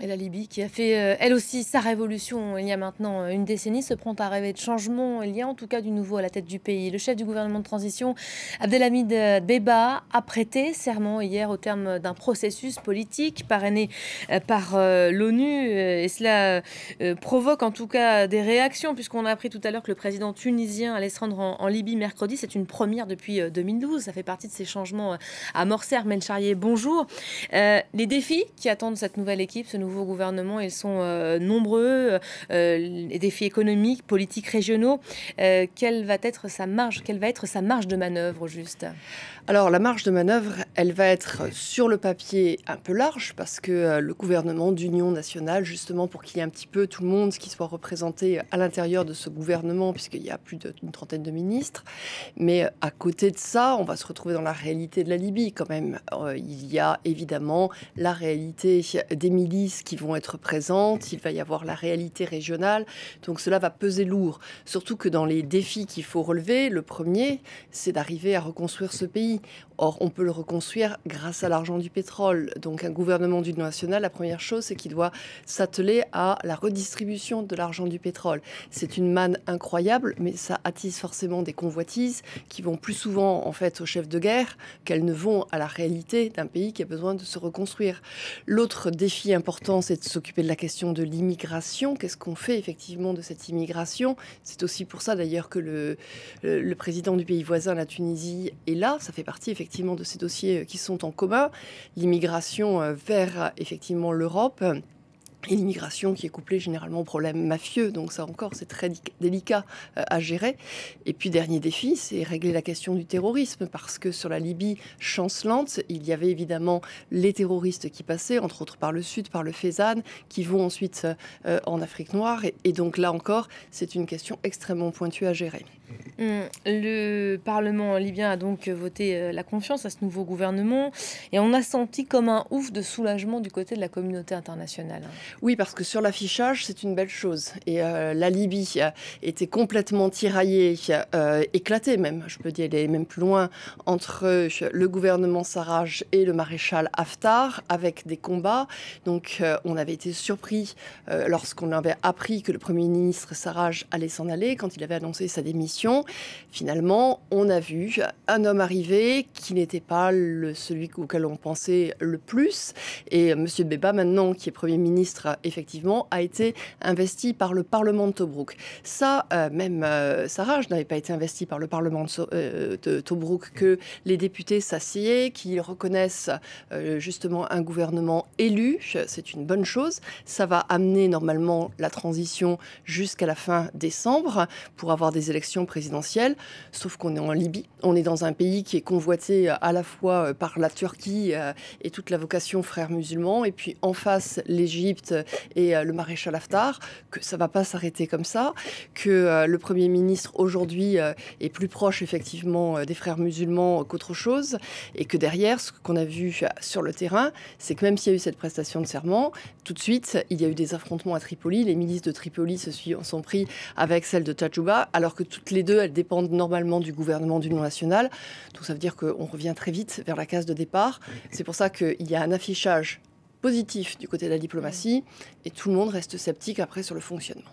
Et la Libye, qui a fait elle aussi sa révolution il y a maintenant une décennie, se prend à rêver de changement. Il y a en tout cas du nouveau à la tête du pays. Le chef du gouvernement de transition, Abdelhamid Dbeiba, a prêté serment hier au terme d'un processus politique parrainé par l'ONU. Et cela provoque en tout cas des réactions, puisqu'on a appris tout à l'heure que le président tunisien allait se rendre en Libye mercredi. C'est une première depuis 2012. Ça fait partie de ces changements amorcés. Armel Charrier, bonjour. Les défis qui attendent cette nouvelle équipe, ce nouveau gouvernement, ils sont nombreux. Les défis économiques, politiques, régionaux. Quelle va être sa marge de manœuvre au juste? Alors la marge de manœuvre, elle va être sur le papier un peu large parce que le gouvernement d'union nationale, justement pour qu'il y ait un petit peu tout le monde qui soit représenté à l'intérieur de ce gouvernement, puisqu'il y a plus d'une trentaine de ministres. Mais à côté de ça, on va se retrouver dans la réalité de la Libye quand même. Il y a évidemment la réalité des milices qui vont être présentes, il va y avoir la réalité régionale, donc cela va peser lourd. Surtout que dans les défis qu'il faut relever, le premier, c'est d'arriver à reconstruire ce pays. Or, on peut le reconstruire grâce à l'argent du pétrole. Donc, un gouvernement d'union nationale, la première chose, c'est qu'il doit s'atteler à la redistribution de l'argent du pétrole. C'est une manne incroyable, mais ça attise forcément des convoitises qui vont plus souvent, en fait, au chef de guerre qu'elles ne vont à la réalité d'un pays qui a besoin de se reconstruire. L'autre défi important, c'est de s'occuper de la question de l'immigration. Qu'est-ce qu'on fait effectivement de cette immigration? C'est aussi pour ça, d'ailleurs, que le président du pays voisin, la Tunisie, est là. Ça fait partie effectivement de ces dossiers qui sont en commun. L'immigration vers effectivement l'Europe. Et l'immigration qui est couplée généralement aux problèmes mafieux. Donc ça encore, c'est très délicat à gérer. Et puis dernier défi, c'est régler la question du terrorisme. Parce que sur la Libye chancelante, il y avait évidemment les terroristes qui passaient, entre autres par le sud, par le Fezzan, qui vont ensuite en Afrique noire. Et donc là encore, c'est une question extrêmement pointue à gérer. Le Parlement libyen a donc voté la confiance à ce nouveau gouvernement. Et on a senti comme un ouf de soulagement du côté de la communauté internationale. Oui, parce que sur l'affichage, c'est une belle chose. Et la Libye était complètement tiraillée, éclatée même, je peux dire, aller même plus loin, entre le gouvernement Sarraj et le maréchal Haftar, avec des combats. Donc on avait été surpris lorsqu'on avait appris que le Premier ministre Sarraj allait s'en aller, quand il avait annoncé sa démission. Finalement, on a vu un homme arriver qui n'était pas celui auquel on pensait le plus. Et M. Dbeiba, maintenant, qui est Premier ministre, effectivement, a été investi par le Parlement de Tobrouk. Ça, même Sarraj n'avait pas été investi par le Parlement de Tobrouk, que les députés s'assiedent, qu'ils reconnaissent justement un gouvernement élu. C'est une bonne chose. Ça va amener normalement la transition jusqu'à la fin décembre pour avoir des élections présidentielles. Sauf qu'on est en Libye. On est dans un pays qui est convoité à la fois par la Turquie et toute la vocation frères musulmans, et puis en face l'Égypte et le maréchal Haftar, que ça ne va pas s'arrêter comme ça, que le Premier ministre aujourd'hui est plus proche effectivement des frères musulmans qu'autre chose, et que derrière, ce qu'on a vu sur le terrain, c'est que même s'il y a eu cette prestation de serment, tout de suite, il y a eu des affrontements à Tripoli. Les milices de Tripoli sont pris avec celles de Tadjouba, alors que toutes les deux, elles dépendent normalement du gouvernement d'union nationale. Donc ça veut dire qu'on revient très vite vers la case de départ. C'est pour ça qu'il y a un affichage positif du côté de la diplomatie et tout le monde reste sceptique après sur le fonctionnement.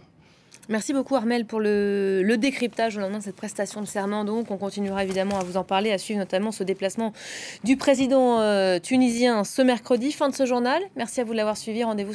Merci beaucoup Armel pour le décryptage au lendemain de cette prestation de serment. Donc on continuera évidemment à vous en parler, à suivre notamment ce déplacement du président tunisien ce mercredi. Fin de ce journal. Merci à vous de l'avoir suivi. Rendez-vous